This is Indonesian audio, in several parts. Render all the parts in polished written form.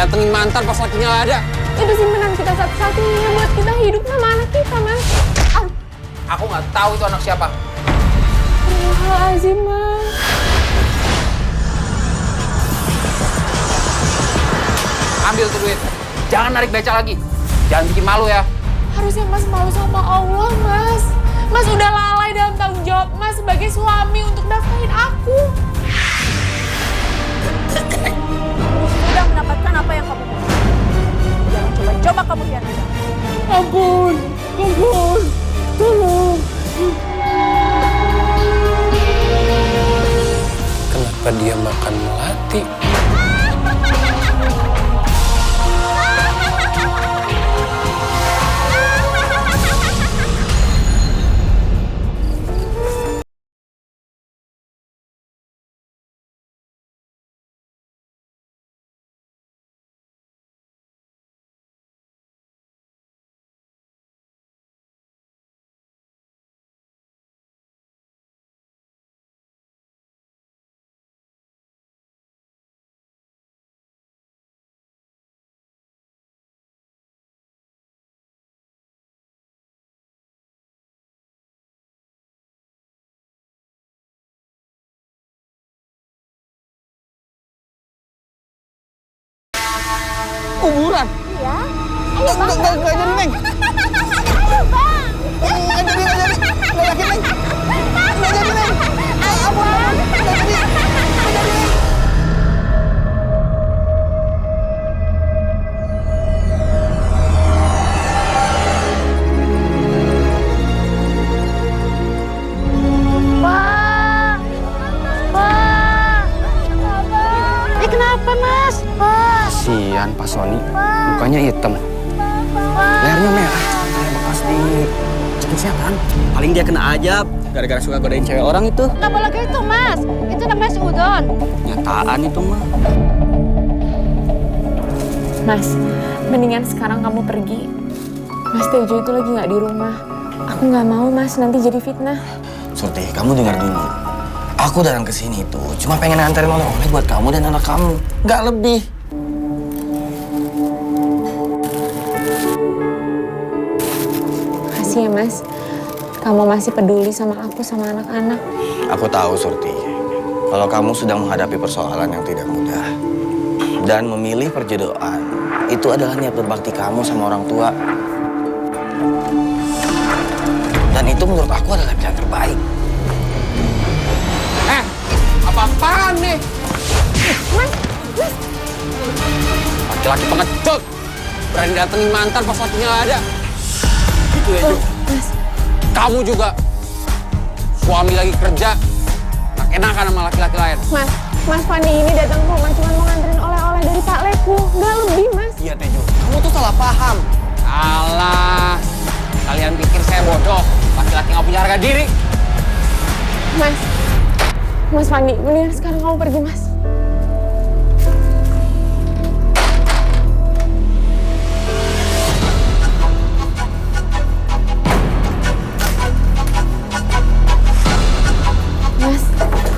datengin mantan pas lakinya nggak ada. Itu simpanan kita satu-satunya buat kita hidup sama anak kita, Mas. Aku nggak tahu itu anak siapa. Astagfirullahaladzim, Mas. Ambil tuh duit. Jangan narik beca lagi. Jangan bikin malu ya. Harusnya Mas malu sama Allah, Mas. Mas udah lalai dalam tanggung jawab Mas sebagai suami untuk nafkahin aku. Sudah mendapatkan apa yang kamu mau. Jangan coba-coba kamu hianati. Ampun, tolong. Kenapa dia makan melati? Kuburan? Iya. Ayo bang. Nggak jadi, Neng. Ayo bang. Nggak jadi. Nggak yakin, Neng. Nggak jadi, Neng. Ayo bang. Nggak jadi. Bang. Bang. Kenapa mas? Bang. Kasian Pak Sony. Mukanya hitam. Lehernya merah. Kayak bekas di cekin setan. Paling dia kena ajab. Gara-gara suka godain cewek orang itu. Nggak boleh gitu mas. Itu namanya seudon. Nyataan itu mah. Mas, mendingan sekarang kamu pergi. Mas Tejo itu lagi nggak di rumah. Aku nggak mau Mas, nanti jadi fitnah. Surti, kamu dengar dulu. Aku datang ke sini tuh cuma pengen nganterin oleh-oleh buat kamu dan anak kamu. Nggak lebih. Makasih ya Mas. Kamu masih peduli sama aku, sama anak-anak. Aku tahu, Surti. Kalau kamu sedang menghadapi persoalan yang tidak mudah. Dan memilih perjodohan, itu adalah niat berbakti kamu sama orang tua. Dan itu menurut aku adalah pilihan terbaik. Apa-apaan nih? Mas. Laki-laki pengecut. Berani datengin mantan pas lakinya nggak ada. Gitu ya, Jo. Mas. Kamu juga. Suami lagi kerja. Nggak enakan sama laki-laki lain. Mas Fandi ini datang ke rumah cuma mau nganterin oleh-oleh dari Pak Leku. Nggak lebih, Mas. Iya, Tejo. Kamu tuh salah paham. Alah. Kalian pikir saya bodoh. Laki-laki nggak punya harga diri. Mas Fandi, mendingan sekarang kamu pergi, Mas.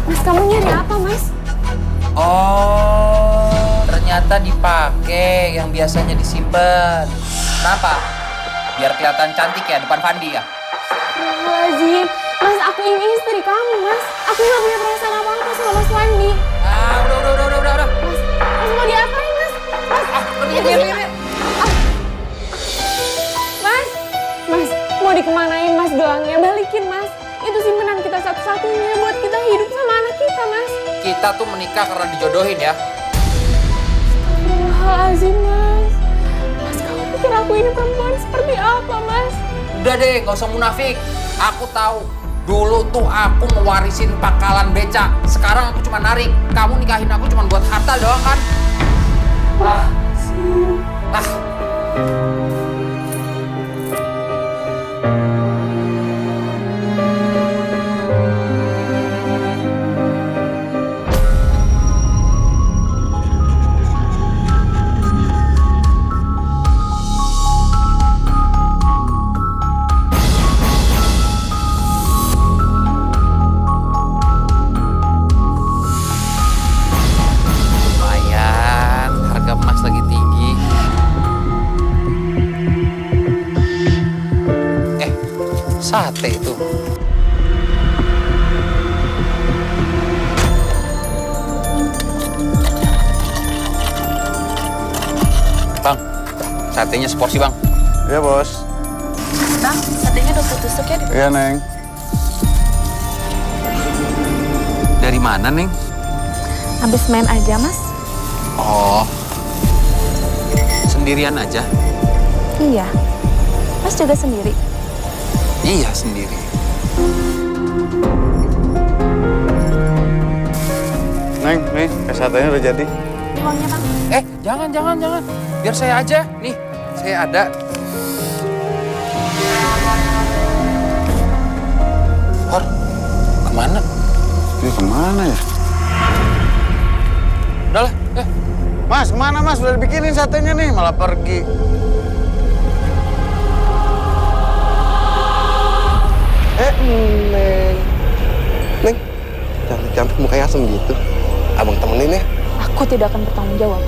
Mas, kamu nyari apa, Mas? Oh, ternyata dipakai yang biasanya disimpan. Kenapa? Biar kelihatan cantik ya depan Fandi ya? Astagfirullahaladzim. Mas, aku ini istri kamu, Mas. Aku nggak punya perasaan apa-apa sama Mas Fandi. Ah, udah. Mas mau diapain, Mas? Pergi. Mas, mau dikemanain, Mas, doangnya? Balikin, Mas. Itu simpanan kita satu-satunya buat kita hidup sama anak kita, Mas. Kita tuh menikah karena dijodohin ya. Astagfirullahaladzim, Mas. Mas, kamu pikir aku ini perempuan seperti apa, Mas? Udah deh, nggak usah munafik. Aku tahu. Dulu tuh aku mewarisin pangkalan beca. Sekarang aku cuma narik. Kamu nikahin aku cuma buat harta doang kan? Ah. Lumayan, harga emas lagi tinggi. sate itu. Bang, satenya seporsi bang. Iya bos. Bang, satenya udah tusuk ya? Iya Neng. Dari mana, Neng? Habis main aja, Mas. Oh, sendirian aja? Iya. Mas juga sendiri? Iya, sendiri. Neng, nih, satenya udah jadi. Uangnya, Bang. Jangan. Biar saya aja. Nih, saya ada. Hor, kemana? Ini kemana ya? Udah lah, Mas, kemana mas? Udah dibikinin satenya nih, malah pergi. Neng. Neng, cantik-cantik mukanya asem gitu. Abang temenin ya. Aku tidak akan bertanggung jawab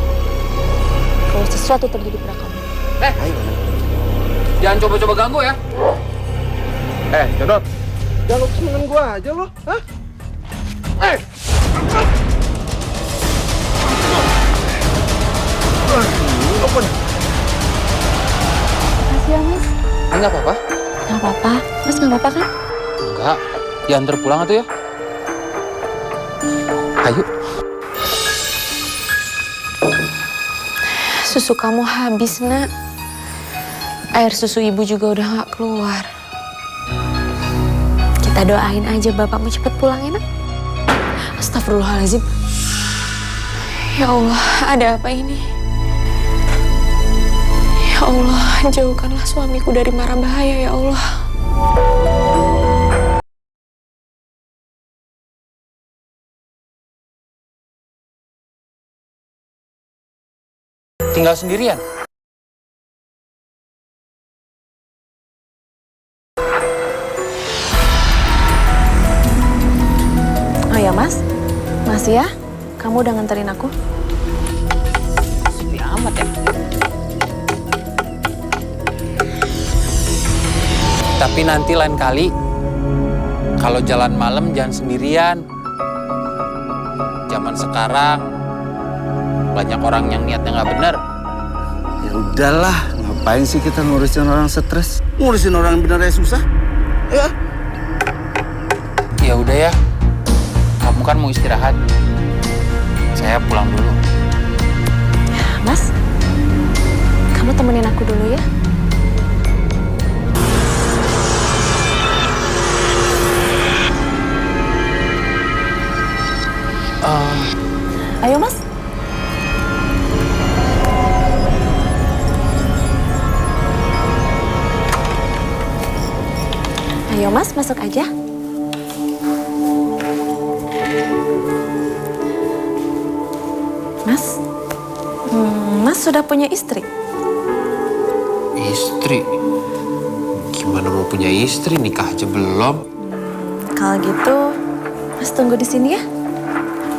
kalau sesuatu terjadi pada kamu. Ayo, Neng. jangan coba-coba ganggu ya. Jodot. Jangan lu temenin gua aja lo. Hah? Makasih ya, Mas. Enggak apa-apa. Nggak apa-apa. Mas nggak apa-apa kan? Enggak, diantar pulang atuh ya. Ayo. Susu kamu habis, Nak. Air susu ibu juga udah gak keluar. Kita doain aja bapakmu cepet pulang ya, Nak. Astagfirullahaladzim. Ya Allah, ada apa ini? Ya Allah, jauhkanlah suamiku dari mara bahaya, ya Allah. Tinggal sendirian. Oh ya, Mas. Masih ya? Kamu udah nganterin aku? Sepi amat ya. Tapi nanti lain kali, kalau jalan malam jangan sendirian. Zaman sekarang, banyak orang yang niatnya nggak bener. Ya udahlah, ngapain sih kita ngurusin orang stres? Ngurusin orang bener aja susah. Ya. Ya udah ya, kamu kan mau istirahat. Saya pulang dulu. Mas, kamu temenin aku dulu ya. Ayo, Mas. Ayo, Mas, masuk aja. Mas, Mas sudah punya istri? Istri? Gimana mau punya istri, nikah aja belum? Kalau gitu, Mas tunggu di sini ya.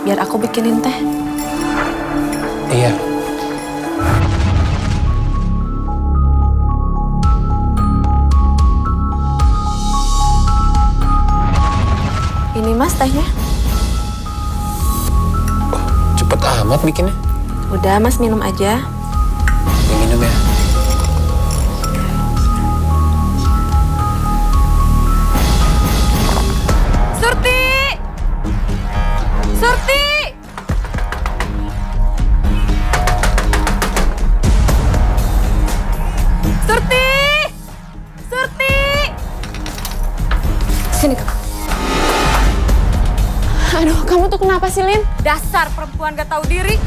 Biar aku bikinin teh. Iya. Ini Mas tehnya. Cepet amat bikinnya. Udah, Mas minum aja. Yang minum ya. Surti! Surti! Surti! Surti! Sini, Kak. Aduh, kamu tuh kenapa sih, Lin? Dasar perempuan gak tahu diri.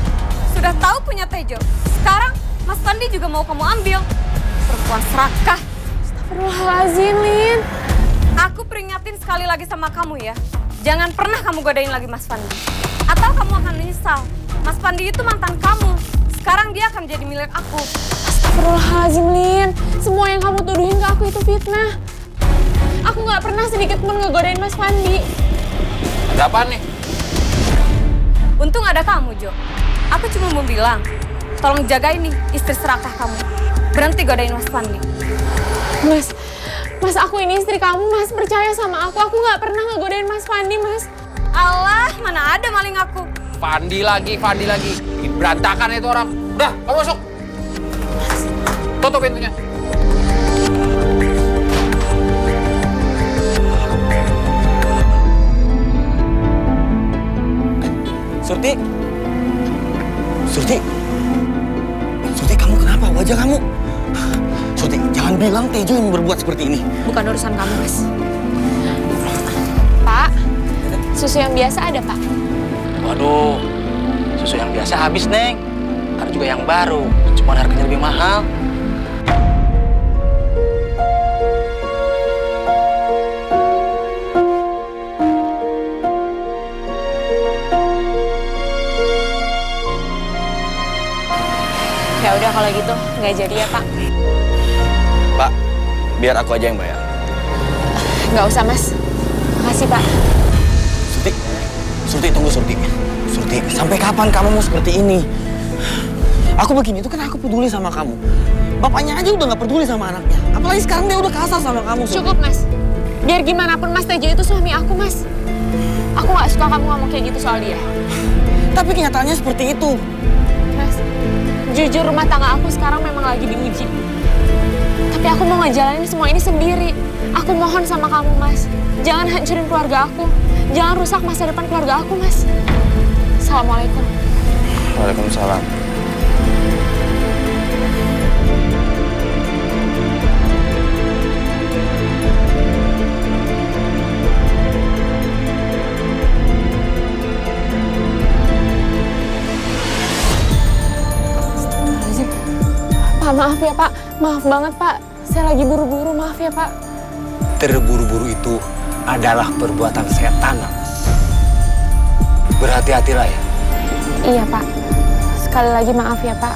Sudah tahu punya Tejo. Sekarang Mas Pandi juga mau kamu ambil. Perempuan serakah. Astagfirullahaladzim, Lin. Aku peringatin sekali lagi sama kamu ya. Jangan pernah kamu godain lagi Mas Pandi. Atau kamu akan menyesal. Mas Pandi itu mantan kamu. Sekarang dia akan jadi milik aku. Astagfirullahaladzim, Lin. Semua yang kamu tuduhin ke aku itu fitnah. Aku gak pernah sedikit pun ngegodain Mas Pandi. Ada apaan nih? Untung ada kamu, Jo. Aku cuma mau bilang, tolong jagain nih istri serakah kamu. Berhenti godain Mas Pandi. Mas, Mas, aku ini istri kamu, Mas. Percaya sama aku nggak pernah ngegodain Mas Fandi, Mas. Allah, mana ada maling aku. Fandi lagi. Bikin berantakan itu orang. Udah, kamu masuk. Tutup pintunya. Surti? Surti, kamu kenapa? Wajah kamu? Surti, jangan bilang Tejo yang berbuat seperti ini. Bukan urusan kamu, Mas. Pak, susu yang biasa ada, Pak? Waduh, susu yang biasa habis, Neng. Ada juga yang baru, cuma harganya lebih mahal. Ya udah kalau gitu, nggak jadi ya, Pak. Pak, biar aku aja yang bayar. Nggak usah, Mas. Makasih, Pak. Surti, tunggu Surti. Surti, sampai kapan kamu mau seperti ini? Aku begini tuh kan aku peduli sama kamu. Bapaknya aja udah nggak peduli sama anaknya. Apalagi sekarang dia udah kasar sama kamu. Surti. Cukup, Mas. Biar gimana pun Mas Tejo itu suami aku, Mas. Aku nggak suka kamu ngomong kayak gitu soal dia. Tapi kenyataannya seperti itu. Mas, jujur rumah tangga aku sekarang memang lagi diuji. Tapi aku mau ngejalanin semua ini sendiri. Aku mohon sama kamu, Mas. Jangan hancurin keluarga aku. Jangan rusak masa depan keluarga aku, Mas. Assalamualaikum. Waalaikumsalam. Pak, maaf ya, Pak. Maaf banget, Pak. Saya lagi buru-buru, maaf ya, Pak. Terburu-buru itu adalah perbuatan setan. Berhati-hatilah ya. Iya, Pak. Sekali lagi maaf ya, Pak.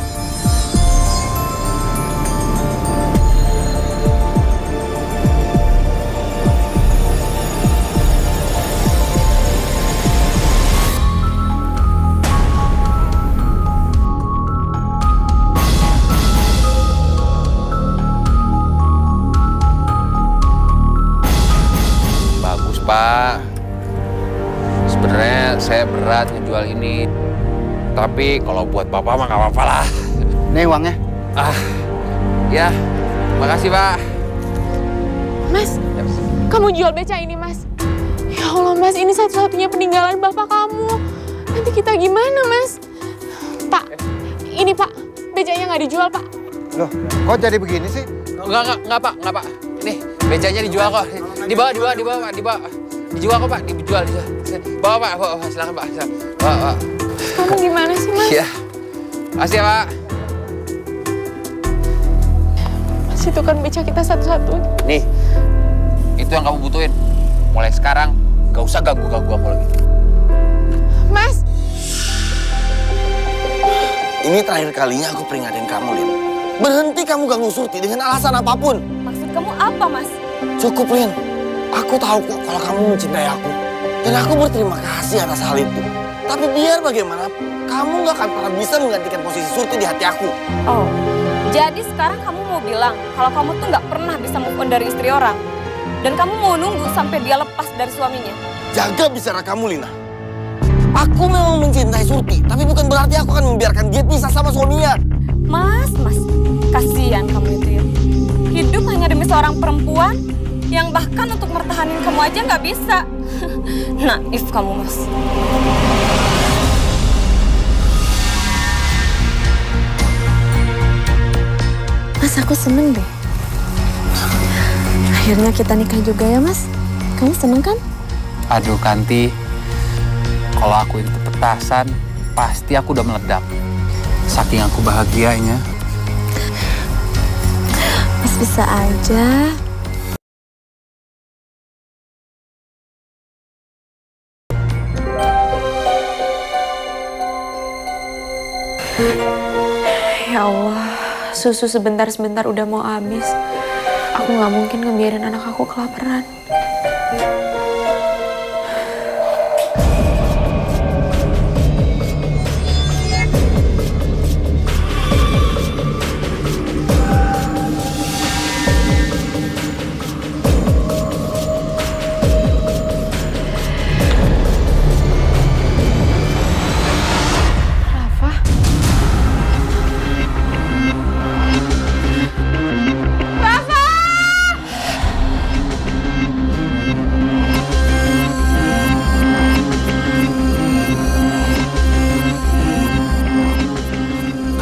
Bagus, Pak. Sebenarnya saya berat ngejual ini. Tapi kalau buat Bapak mah nggak apa-apa lah. Nih uangnya. Ya. Makasih, Pak. Mas, kamu jual beca ini, Mas. Ya Allah, Mas, ini satu-satunya peninggalan bapak kamu. Nanti kita gimana, Mas? Pak, ini Pak, becanya nggak dijual, Pak. Loh, kok jadi begini sih? Enggak, Pak. Ini becanya dijual kok. Dibawa, Pak. Dijual kok, Pak. Dijual. Bawa, Pak. Silakan, Pak. Bawa. Kamu gimana sih, Mas? Iya. Makasih ya, Pak. Mas, itu kan beca kita satu-satunya. Nih, itu yang kamu butuhin. Mulai sekarang, gak usah ganggu-ganggu aku lagi. Mas! Ini terakhir kalinya aku peringatin kamu, Lin. Berhenti kamu ganggu Surti dengan alasan apapun. Maksud kamu apa, Mas? Cukup, Lin. Aku tahu kok kalau kamu mencintai aku. Dan aku berterima kasih atas hal itu. Tapi biar bagaimanapun, kamu gak akan pernah bisa menggantikan posisi Surti di hati aku. Oh, jadi sekarang kamu mau bilang kalau kamu tuh nggak pernah bisa move on dari istri orang. Dan kamu mau nunggu sampai dia lepas dari suaminya. Jaga bicara kamu, Lina. Aku memang mencintai Surti, tapi bukan berarti aku akan membiarkan dia pisah sama suaminya. Mas, kasihan kamu itu ya. Hidup hanya demi seorang perempuan yang bahkan untuk mertahanin kamu aja nggak bisa. Naif kamu, Mas. Mas, aku seneng deh. Akhirnya kita nikah juga ya, Mas. Kamu seneng kan? Aduh, Kanti. Kalau aku itu petasan, pasti aku udah meledak. Saking aku bahagianya. Mas bisa aja. Ya Allah, susu sebentar-sebentar udah mau habis. Aku nggak mungkin ngebiarin anak aku kelaparan.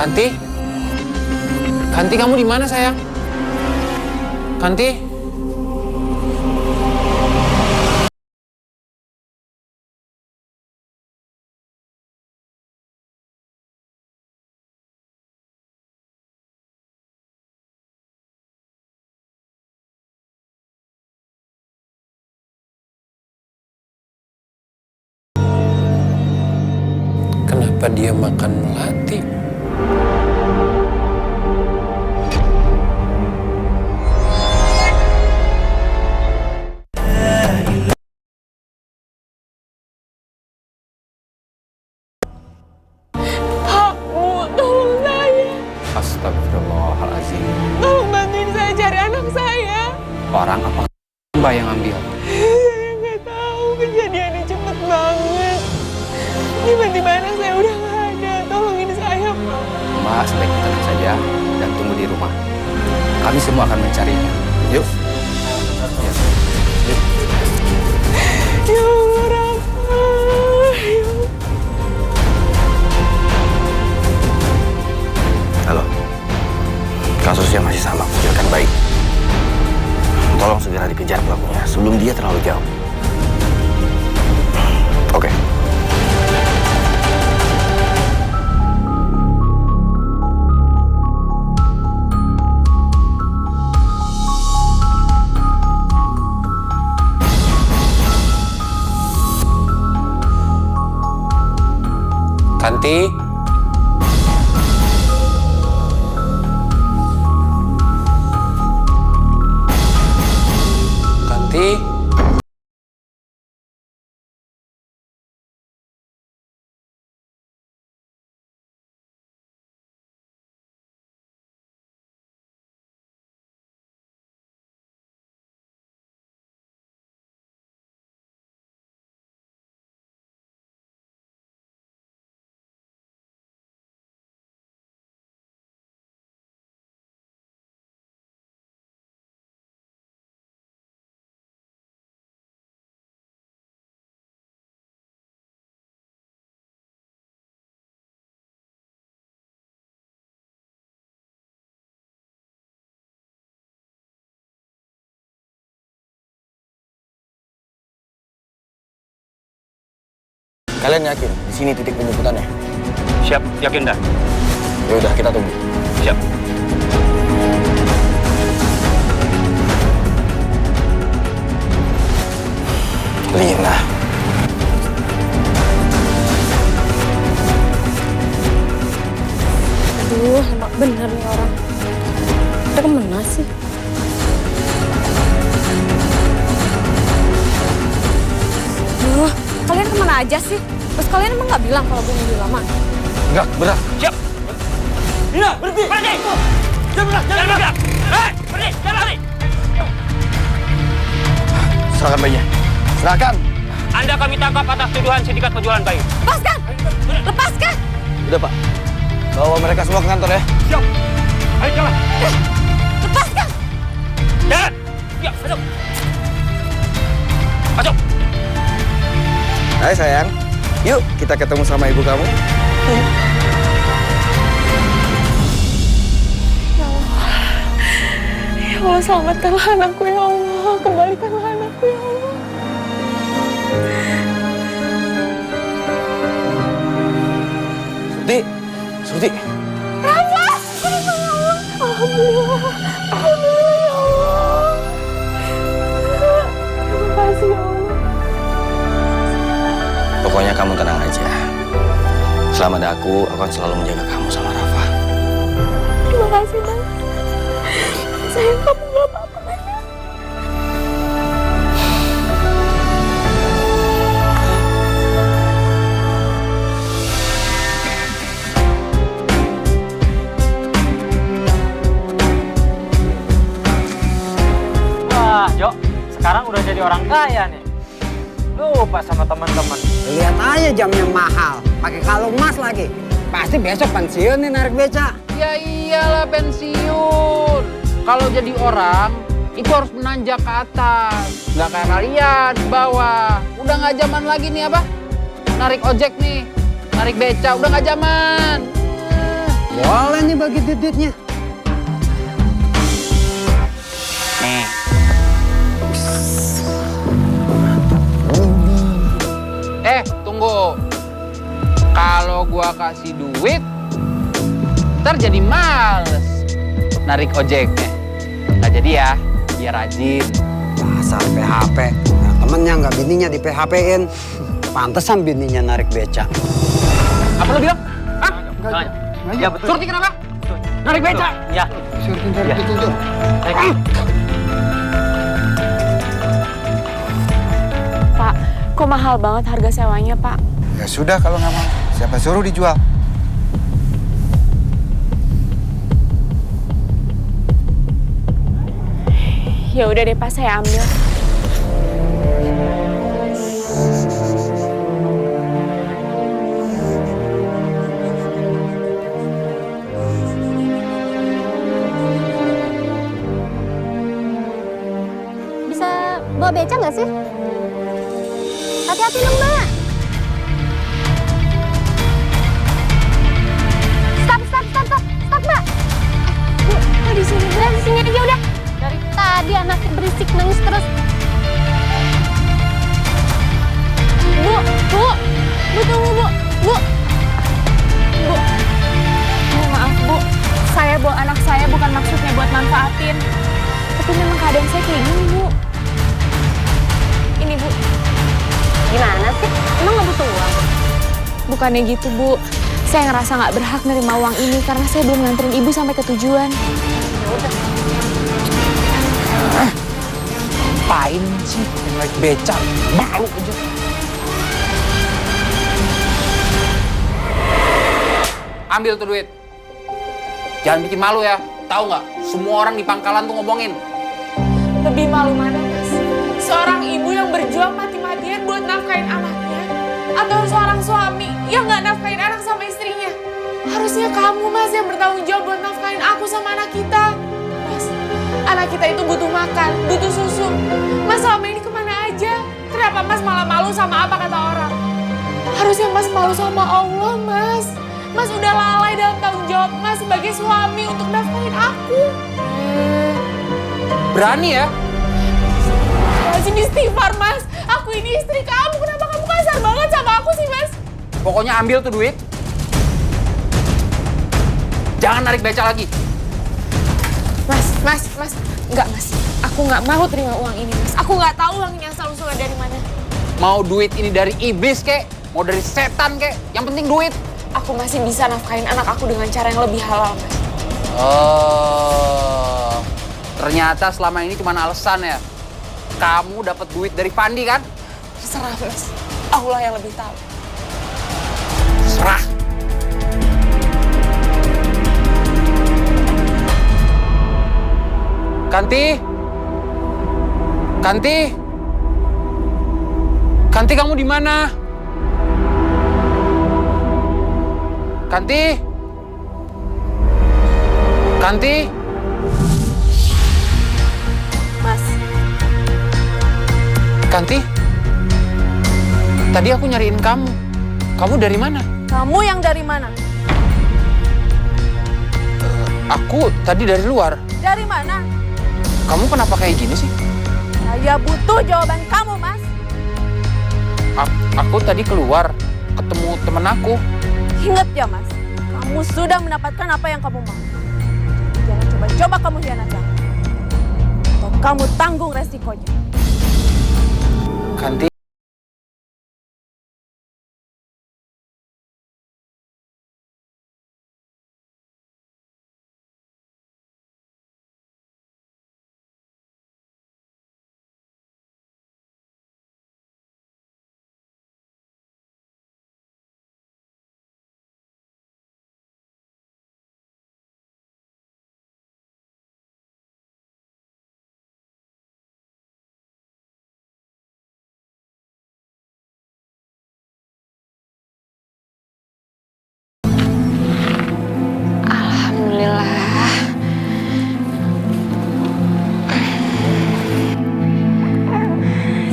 Kanti? Kanti, kamu di mana sayang? Kanti? Kenapa dia makan melati? Pak, Bu, tolong saya. Astagfirullahaladzim. Tolong bantuin saya cari anak saya. Orang apa Mbak yang ambil? Saya nggak tahu, kejadiannya cepet banget. Tiba-tiba anak saya udah nggak ada. Tolongin saya, Pak. Mbak sebaiknya tenang saja dan tunggu di rumah. Kami semua akan mencarinya. Yuk. Ya. Yuk. Ya Allah, Rafa. Ya Allah. Halo. Kasusnya masih sama, penculikan bayi. Tolong segera dikejar pelakunya sebelum dia terlalu jauh. Oke. Kanti? Kanti? Kalian yakin di sini titik penjemputannya? Siap, yakin dah. Ya udah, kita tunggu. Siap. Lina. Aduh, emak bener nih orang. Kita kemana sih? Duh, kalian kemana aja sih? Terus kalian emang nggak bilang kalau gue nunggu lama? Enggak, benar. Siap. Nina, berhenti. Berhenti. Jangan bergerak. Berhenti. Jangan lari. Serahkan bayinya. Serahkan. Anda kami tangkap atas tuduhan sindikat penjualan bayi. Lepaskan! Lepaskan! Udah, Pak. Bawa mereka semua ke kantor ya. Siap. Ayo jalan. Lepaskan! Jalan. Ya, masuk. Masuk. Hai sayang. Yuk, kita ketemu sama ibu kamu. Ya Allah, selamatkanlah anakku ya Allah. Kembalikanlah anakku ya Allah. Surti. Surti. Rafa! Alhamdulillah. Alhamdulillah ya Allah. Terima kasih ya Allah. Pokoknya kamu tenang aja. Selama ada aku akan selalu menjaga kamu sama Rafa. Terima kasih, Bang. Sayang, kamu gak apa-apa kan ya? Wah, Jo, sekarang udah jadi orang kaya nih. Lupa sama teman-teman. Lihat aja jamnya mahal, pakai kalung emas lagi. Pasti besok pensiun nih narik beca. Ya iyalah pensiun. Kalau jadi orang, itu harus menanjak ke atas. Nggak kayak kalian di bawah. Udah nggak zaman lagi nih apa? Narik ojek nih, narik beca, udah nggak zaman. Boleh nih bagi duitnya. Nih. Tunggu. Kalau gua kasih duit, ntar jadi males narik ojeknya. Nggak jadi ya, biar rajin. Dasar PHP. Nah, temennya nggak bininya di PHP-in. Pantesan bininya narik beca. Apa lo bilang? Hah? Ya betul. Surti kenapa? Narik beca? Ya. Surti narik beca tuh. Pak, kok mahal banget harga sewanya, Pak? Ya sudah kalau nggak mau. Siapa suruh dijual? Ya udah deh, Pak, saya ambil. Bisa bawa beca nggak sih? Hati-hati dong, Mbak. Stop, Mbak. Bu, kok di sini? Udah, di sini aja udah. Dari tadi anaknya berisik nangis terus. Bu, tunggu, Bu. Bu, Maaf, Bu. Saya bawa anak saya bukan maksudnya buat manfaatin. Tapi memang keadaan saya kayak gini, Bu. Ini, Bu. gimana sih? Emang nggak butuh uang? Bukannya gitu, Bu. Saya ngerasa nggak berhak nerima uang ini karena saya belum nganterin Ibu sampai ke tujuan. Ngapain sih naik beca? Malu aja. Ambil tuh duit. Jangan bikin malu ya. Tahu nggak? Semua orang di pangkalan tuh ngomongin. Lebih malu mana, Mas? Seorang ibu yang berjuang mati-matian buat nafkahin anaknya? Atau seorang suami yang nggak nafkahin anak sama istrinya? Harusnya kamu, Mas, yang bertanggung jawab buat nafkahin aku sama anak kita. Mas, anak kita itu butuh makan, butuh susu. Mas selama ini kemana aja? Kenapa Mas malah malu sama apa kata orang? Harusnya Mas malu sama Allah, Mas. Mas udah lalai dalam tanggung jawab Mas sebagai suami untuk nafkahin aku. Berani ya? Lazim istighfar, Mas. Aku ini istri kamu. Kenapa kamu kasar banget sama aku sih, Mas? Pokoknya ambil tuh duit. Jangan narik beca lagi. Mas. Enggak, Mas. Aku nggak mau terima uang ini, Mas. Aku nggak tahu uangnya asal-usulnya dari mana. Mau duit ini dari iblis kek, mau dari setan kek, yang penting duit. Aku masih bisa nafkahin anak aku dengan cara yang lebih halal, Mas. Oh, ternyata selama ini cuma alasan ya. Kamu dapat duit dari Pandi kan? Terserah, Mas. Allah yang lebih tahu. Serah. Kanti kamu di mana? Kanti? Mas. Kanti? Tadi aku nyariin kamu. Kamu dari mana? Kamu yang dari mana? Aku tadi dari luar. Dari mana? Kamu kenapa kayak gini sih? Saya butuh jawaban kamu, Mas. Aku tadi keluar, ketemu temen aku. Ingat ya, Mas. Kamu sudah mendapatkan apa yang kamu mau. Jangan coba-coba kamu hianati aku. Atau kamu tanggung resikonya. Kanti. Alhamdulillah.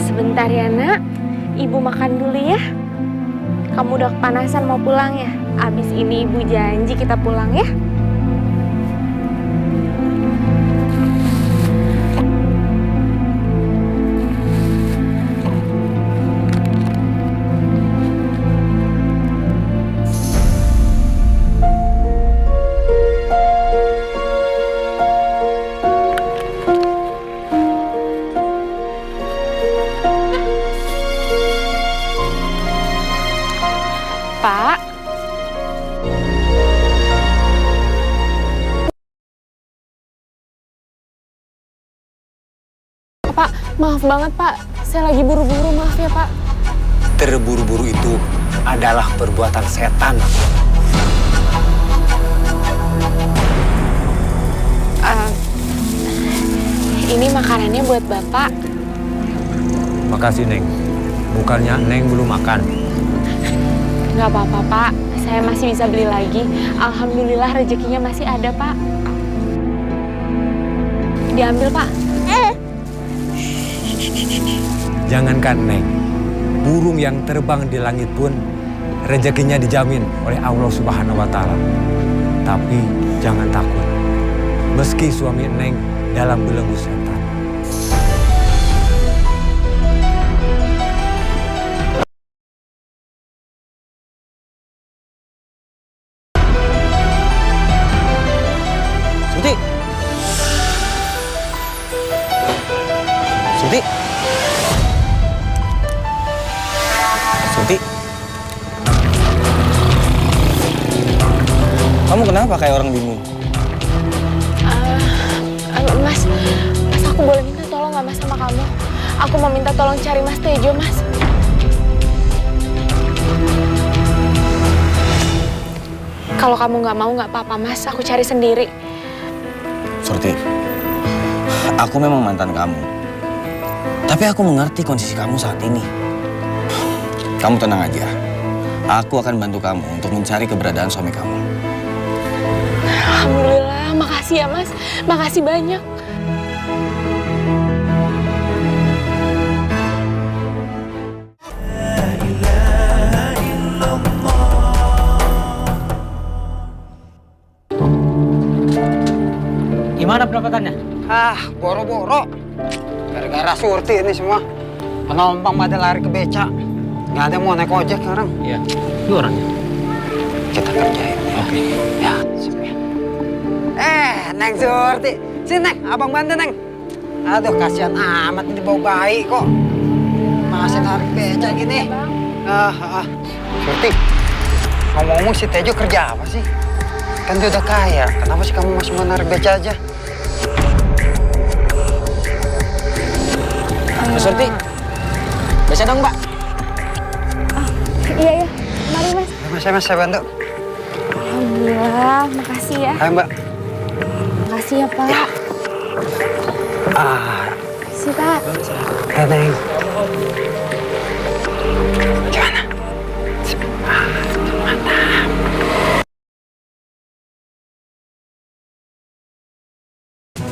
Sebentar ya, Nak. Ibu makan dulu ya. Kamu udah kepanasan mau pulang ya? Abis ini Ibu janji kita pulang ya. Pak. Pak, maaf banget Pak. Saya lagi buru-buru, maaf ya Pak. Terburu-buru itu adalah perbuatan setan. Ini makanannya buat Bapak. Makasih, Neng. Bukannya Neng belum makan. Nggak apa-apa Pak, saya masih bisa beli lagi. Alhamdulillah rezekinya masih ada Pak. Diambil Pak. Jangankan Neng, burung yang terbang di langit pun rezekinya dijamin oleh Allah Subhanahu wa Ta'ala. Tapi jangan takut, meski suami Neng dalam belenggu setan. Surti. Surti. Surti. Kamu kenapa kayak orang bingung? Mas, aku boleh minta tolong nggak Mas sama kamu? Aku mau minta tolong cari Mas Tejo, Mas. Kalau kamu nggak mau nggak apa-apa Mas, aku cari sendiri. Surti, aku memang mantan kamu. Tapi aku mengerti kondisi kamu saat ini. Kamu tenang aja. Aku akan bantu kamu untuk mencari keberadaan suami kamu. Alhamdulillah, makasih ya Mas. Makasih banyak. Gimana pendapatannya? Boro-boro. Gara-gara Surti ini semua. Penumpang pada lari ke beca. Nggak ada mau naik ojek sekarang. Iya. Itu orangnya. Kita kerjain ya. Oke. Ya, sini. Neng Surti. Sini, Neng. Abang bantu, Neng. Aduh, kasihan amat ini bau bayi kok. Masih narik beca gini. Surti, ngomong-ngomong si Tejo kerja apa sih? Kan dia udah kaya. Kenapa sih kamu masih mau narik beca aja? Mbak Surti, bisa dong Mbak? Iya, iya. Mari Mas. Mas, saya bantu. Alhamdulillah, makasih ya. Ayo, Mbak. Makasih ya Pak. Makasih Pak. Neng. Gimana? Mantap.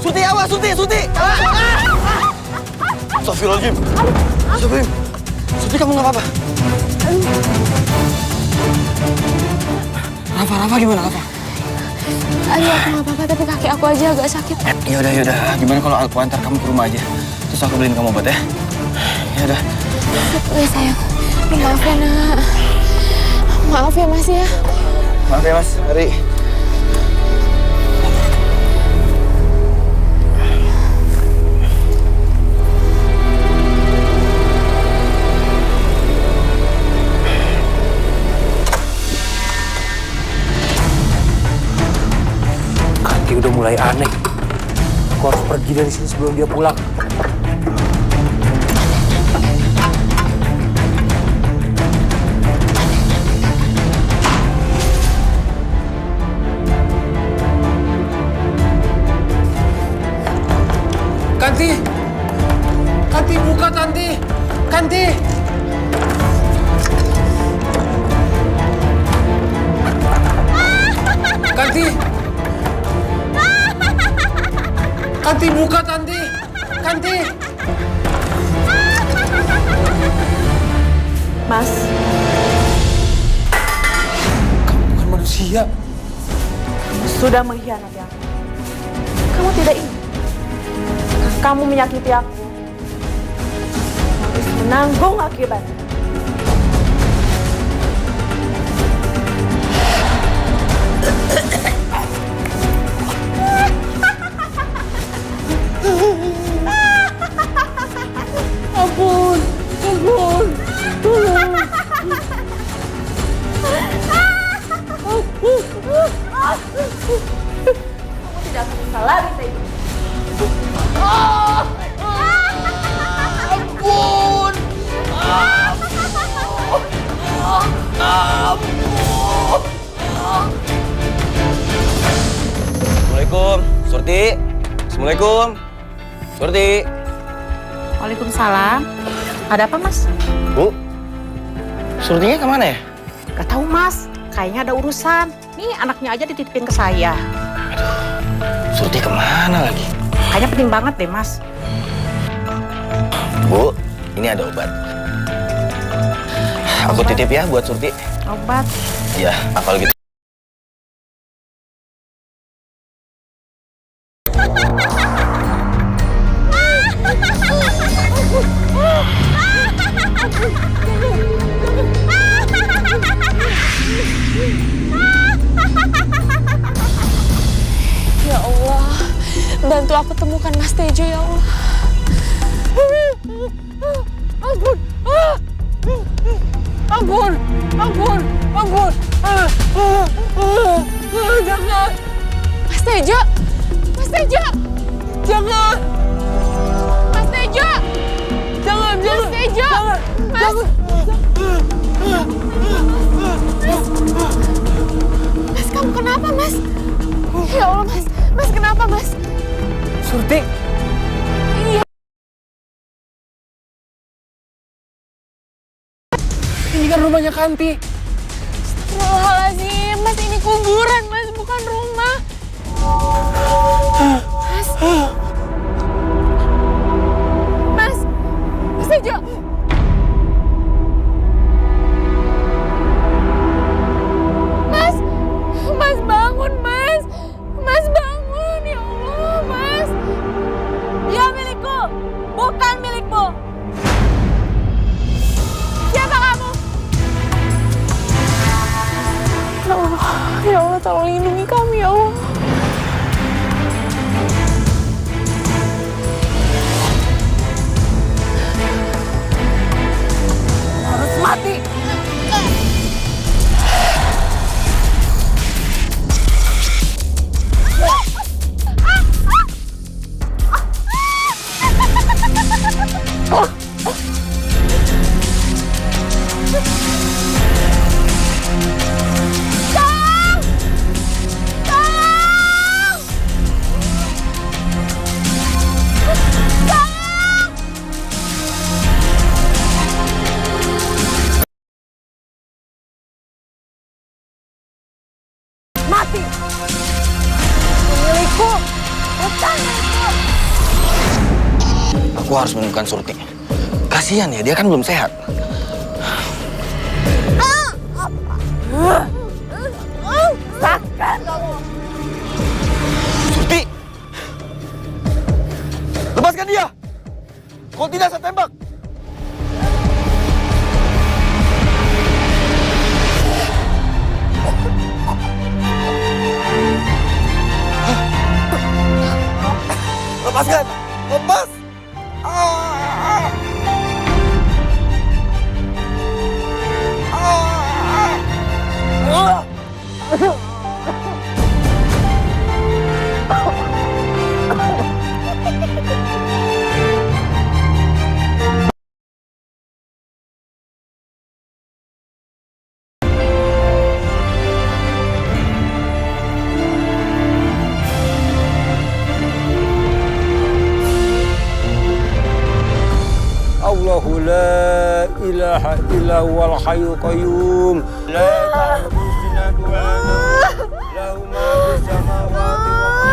Surti, awas, Surti, Surti! Astagfirullahaladzim. Astagfirullahaladzim. Surti, kamu nggak apa-apa? Rafa gimana, Rafa? Aduh, aku nggak apa-apa, tapi kaki aku aja agak sakit. Yaudah. Gimana kalau aku antar kamu ke rumah aja? Terus aku beliin kamu obat ya? Yaudah. Iya sayang. Maaf ya Nak. Maaf ya Mas ya. Maaf ya, Mas. Mari. Udah mulai aneh. Aku harus pergi dari sini sebelum dia pulang. Kanti! Kanti, buka Kanti! Kanti! Kanti! Kanti, buka Kanti! Kanti! Mas. Kamu manusia. Sudah mengkhianati aku. Kamu tidak ingin. Kamu menyakiti aku. Harus menanggung akibatnya. Ampun, ampun, tolong. Kamu tidak akan bisa lari dari ini. Ampun. Assalamualaikum, Surti. Assalamualaikum, Surti. Waalaikumsalam. Ada apa, Mas? Bu, Surtinya kemana ya? Gak tahu, Mas. Kayaknya ada urusan. Nih, anaknya aja dititipin ke saya. Surti kemana lagi? Kayaknya penting banget deh, Mas. Bu, ini ada obat. Aku titip ya buat Surti. Obat. Ya, kalau gitu. Ya Allah, bantu aku temukan Mas Tejo ya Allah. Ampun. Ampun, ampun, ampun. Jangan. Mas Tejo, Mas Tejo, Jangan. Mas Tejo, Jangan, Mas Tejo, Mas. Mas, kamu kenapa, Mas? Ya Allah, Mas. Mas, kenapa, Mas? Surti. Iya. Ini kan rumahnya Kanti. Astagfirullahaladzim, Mas, ini kuburan, Mas, bukan rumah. Mas. Mas. Mas Tejo. Mas. Mas, bangun, Mas. Mas, bangun, ya Allah, Mas. Dia milikku, bukan milikmu. Siapa kamu? Ya Allah, tolong lindungi kami, ya Allah. Harus mati. Mati. Milikku, bukan milikku. Aku harus menemukan Surti. Kasihan ya, dia kan belum sehat. Sakit kamu. Surti! Lepaskan dia! Kalau tidak, saya tembak! Lepaskan! Lepas! Allahu la ilaha illa huwal hayyul qayyum. La ta'khudhuhu sinatun wa la nawm. Lahu ma fis samawati wa ma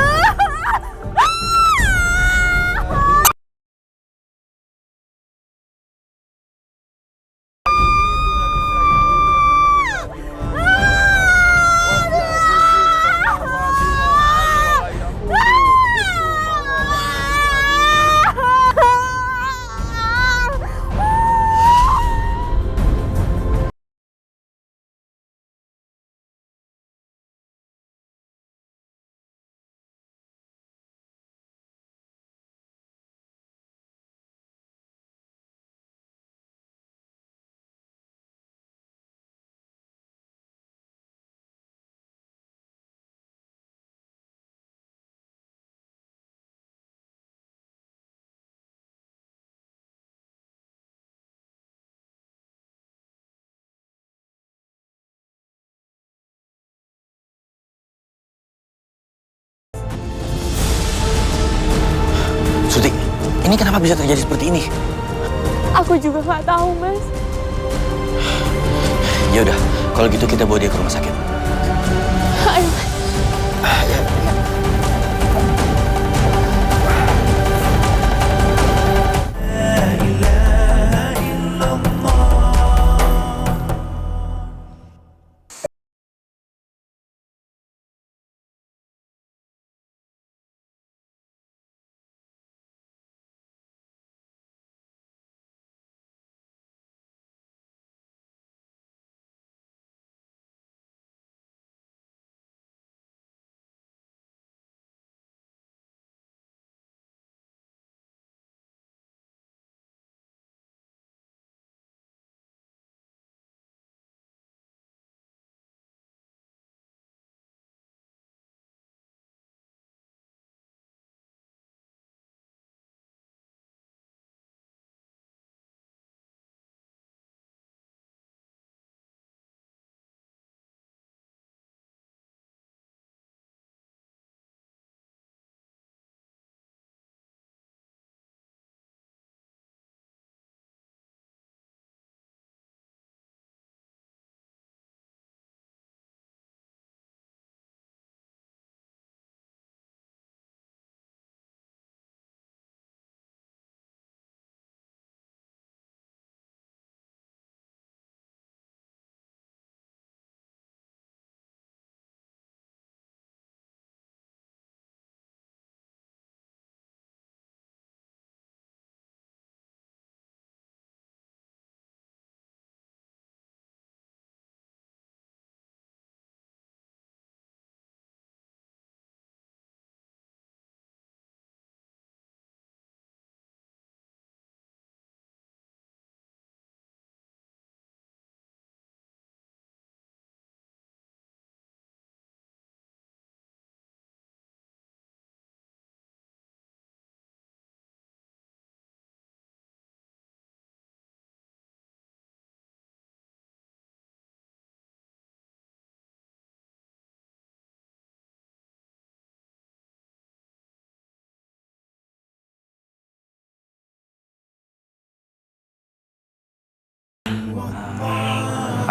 Ini kenapa bisa terjadi seperti ini? Aku juga nggak tahu, Mas. Ya udah, kalau gitu kita bawa dia ke rumah sakit. Ayo, Mas.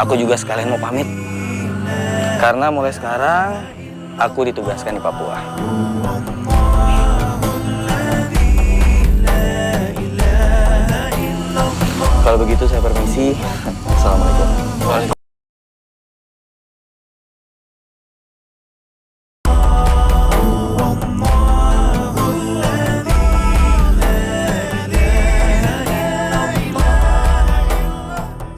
Aku juga sekalian mau pamit. Karena mulai sekarang, aku ditugaskan di Papua. Kalau begitu saya permisi.